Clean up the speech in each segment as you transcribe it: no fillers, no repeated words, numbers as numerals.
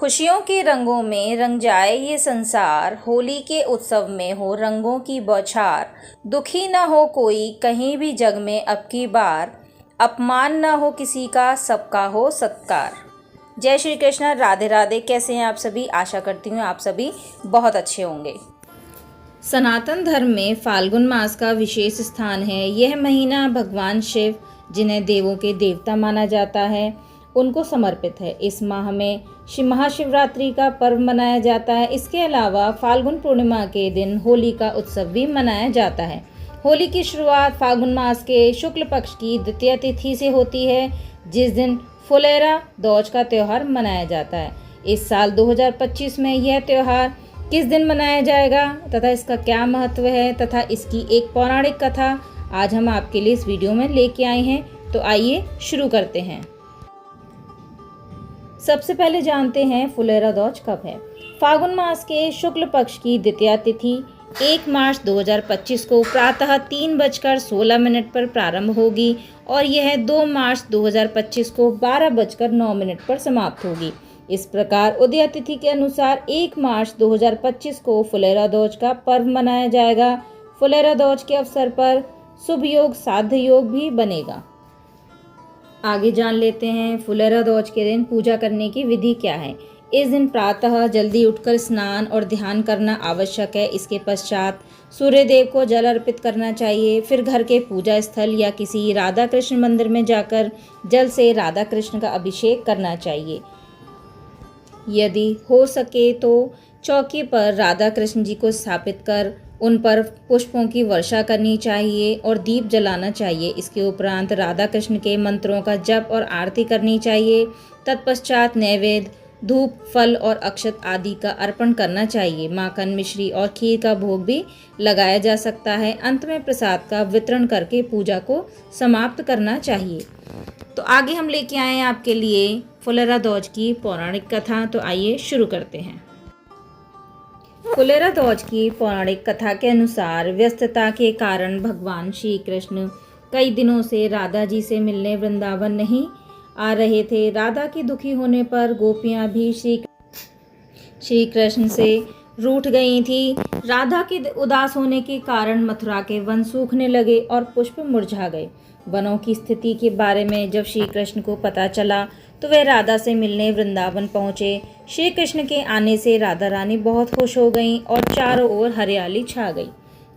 खुशियों के रंगों में रंग जाए ये संसार, होली के उत्सव में हो रंगों की बौछार। दुखी न हो कोई कहीं भी जग में अब की बार, अपमान न हो किसी का सबका हो सत्कार। जय श्री कृष्ण, राधे राधे। कैसे हैं आप सभी? आशा करती हूँ आप सभी बहुत अच्छे होंगे। सनातन धर्म में फाल्गुन मास का विशेष स्थान है। यह महीना भगवान शिव, जिन्हें देवों के देवता माना जाता है, उनको समर्पित है। इस माह में महाशिवरात्रि का पर्व मनाया जाता है। इसके अलावा फाल्गुन पूर्णिमा के दिन होली का उत्सव भी मनाया जाता है। होली की शुरुआत फाल्गुन मास के शुक्ल पक्ष की द्वितीय तिथि से होती है, जिस दिन फुलेरा दौज का त्यौहार मनाया जाता है। इस साल 2025 में यह त्यौहार किस दिन मनाया जाएगा तथा इसका क्या महत्व है तथा इसकी एक पौराणिक कथा आज हम आपके लिए इस वीडियो में लेके आए हैं। तो आइए शुरू करते हैं। सबसे पहले जानते हैं फुलेरा दौज कब है। फाल्गुन मास के शुक्ल पक्ष की द्वितीय तिथि 1 मार्च 2025 को प्रातः 3:16 पर प्रारंभ होगी और यह 2 मार्च 2025 को 12:09 पर समाप्त होगी। इस प्रकार उदय तिथि के अनुसार 1 मार्च 2025 को फुलेरा दौज का पर्व मनाया जाएगा। फुलेरा दौज के अवसर पर शुभ योग साध्य योग भी बनेगा। आगे जान लेते हैं फुलेरा दौज के दिन पूजा करने की विधि क्या है। इस दिन प्रातः जल्दी उठकर स्नान और ध्यान करना आवश्यक है। इसके पश्चात सूर्य देव को जल अर्पित करना चाहिए। फिर घर के पूजा स्थल या किसी राधा कृष्ण मंदिर में जाकर जल से राधा कृष्ण का अभिषेक करना चाहिए। यदि हो सके तो चौकी पर राधा कृष्ण जी को स्थापित कर उन पर पुष्पों की वर्षा करनी चाहिए और दीप जलाना चाहिए। इसके उपरांत राधा कृष्ण के मंत्रों का जप और आरती करनी चाहिए। तत्पश्चात नैवेद्य, धूप, फल और अक्षत आदि का अर्पण करना चाहिए। माखन, मिश्री और खीर का भोग भी लगाया जा सकता है। अंत में प्रसाद का वितरण करके पूजा को समाप्त करना चाहिए। तो आगे हम लेके आए हैं आपके लिए फुलेरा दौज की पौराणिक कथा। तो आइए शुरू करते हैं। फुलेरा दौज की पौराणिक कथा के अनुसार व्यस्तता के कारण भगवान श्री कृष्ण कई दिनों से राधा जी से मिलने वृंदावन नहीं आ रहे थे। राधा के दुखी होने पर गोपियां भी श्री कृष्ण से रूठ गई थी। राधा के उदास होने के कारण मथुरा के वन सूखने लगे और पुष्प मुरझा गए। वनों की स्थिति के बारे में जब श्री कृष्ण को पता चला तो वे राधा से मिलने वृंदावन पहुँचे। श्री कृष्ण के आने से राधा रानी बहुत खुश हो गईं और चारों ओर हरियाली छा गई।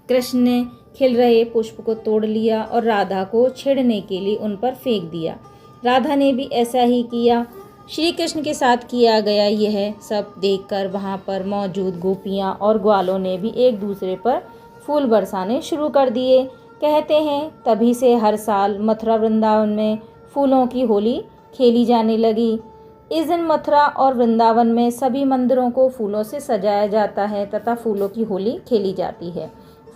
कृष्ण ने खिल रहे पुष्प को तोड़ लिया और राधा को छेड़ने के लिए उन पर फेंक दिया। राधा ने भी ऐसा ही किया। श्री कृष्ण के साथ किया गया यह सब देखकर वहाँ पर मौजूद गोपियाँ और ग्वालों ने भी एक दूसरे पर फूल बरसाने शुरू कर दिए। कहते हैं तभी से हर साल मथुरा वृंदावन में फूलों की होली खेली जाने लगी। इस दिन मथुरा और वृंदावन में सभी मंदिरों को फूलों से सजाया जाता है तथा फूलों की होली खेली जाती है।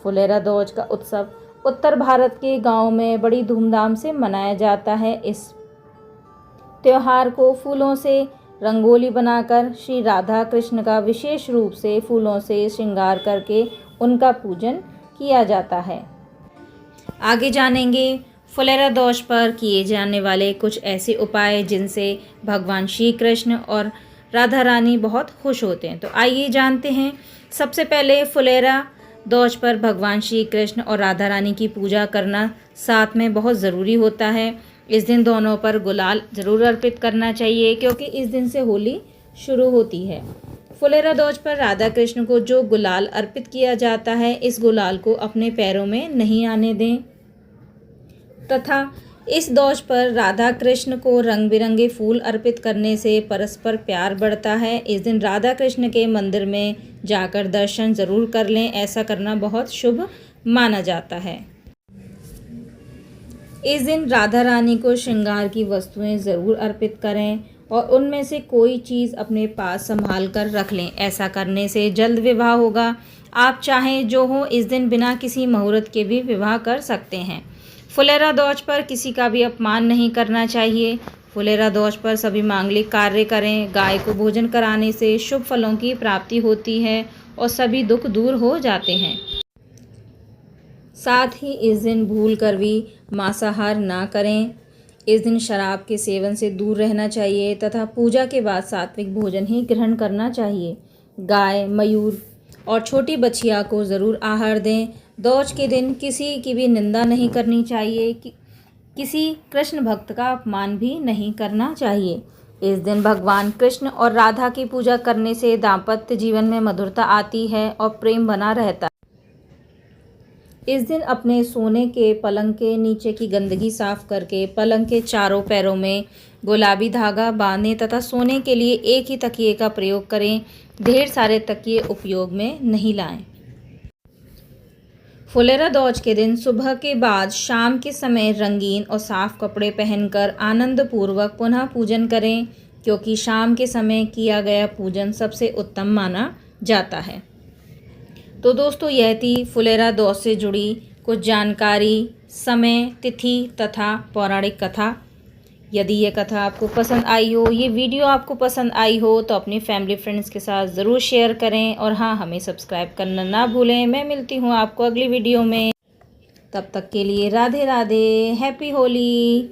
फुलेरा दौज का उत्सव उत्तर भारत के गांवों में बड़ी धूमधाम से मनाया जाता है। इस त्योहार को फूलों से रंगोली बनाकर श्री राधा कृष्ण का विशेष रूप से फूलों से श्रृंगार करके उनका पूजन किया जाता है। आगे जानेंगे फुलेरा दौज पर किए जाने वाले कुछ ऐसे उपाय जिनसे भगवान श्री कृष्ण और राधा रानी बहुत खुश होते हैं। तो आइए जानते हैं। सबसे पहले फुलेरा दौज पर भगवान श्री कृष्ण और राधा रानी की पूजा करना साथ में बहुत ज़रूरी होता है। इस दिन दोनों पर गुलाल ज़रूर अर्पित करना चाहिए क्योंकि इस दिन से होली शुरू होती है। फुलेरा दौज पर राधा कृष्ण को जो गुलाल अर्पित किया जाता है, इस गुलाल को अपने पैरों में नहीं आने दें तथा इस दौज पर राधा कृष्ण को रंग बिरंगे फूल अर्पित करने से परस्पर प्यार बढ़ता है। इस दिन राधा कृष्ण के मंदिर में जाकर दर्शन ज़रूर कर लें। ऐसा करना बहुत शुभ माना जाता है। इस दिन राधा रानी को श्रृंगार की वस्तुएं ज़रूर अर्पित करें और उनमें से कोई चीज़ अपने पास संभाल कर रख लें। ऐसा करने से जल्द विवाह होगा। आप चाहें जो हो इस दिन बिना किसी मुहूर्त के भी विवाह कर सकते हैं। फुलेरा दौज पर किसी का भी अपमान नहीं करना चाहिए। फुलेरा दौज पर सभी मांगलिक कार्य करें। गाय को भोजन कराने से शुभ फलों की प्राप्ति होती है और सभी दुख दूर हो जाते हैं। साथ ही इस दिन भूल कर भी मांसाहार ना करें। इस दिन शराब के सेवन से दूर रहना चाहिए तथा पूजा के बाद सात्विक भोजन ही ग्रहण करना चाहिए। गाय, मयूर और छोटी बछिया को ज़रूर आहार दें। दौज के दिन किसी की भी निंदा नहीं करनी चाहिए, किसी कृष्ण भक्त का अपमान भी नहीं करना चाहिए। इस दिन भगवान कृष्ण और राधा की पूजा करने से दाम्पत्य जीवन में मधुरता आती है और प्रेम बना रहता है। इस दिन अपने सोने के पलंग के नीचे की गंदगी साफ करके पलंग के चारों पैरों में गुलाबी धागा बांधें तथा सोने के लिए एक ही तकिए का प्रयोग करें। ढेर सारे तकिए उपयोग में नहीं लाएं। फुलेरा दौज के दिन सुबह के बाद शाम के समय रंगीन और साफ कपड़े पहनकर आनंद पूर्वक पुनः पूजन करें, क्योंकि शाम के समय किया गया पूजन सबसे उत्तम माना जाता है। तो दोस्तों, यह थी फुलेरा दौज से जुड़ी कुछ जानकारी, समय, तिथि तथा पौराणिक कथा। यदि ये कथा आपको पसंद आई हो, ये वीडियो आपको पसंद आई हो, तो अपनी फैमिली फ्रेंड्स के साथ ज़रूर शेयर करें और हाँ, हमें सब्सक्राइब करना ना भूलें। मैं मिलती हूँ आपको अगली वीडियो में। तब तक के लिए राधे राधे, हैप्पी होली।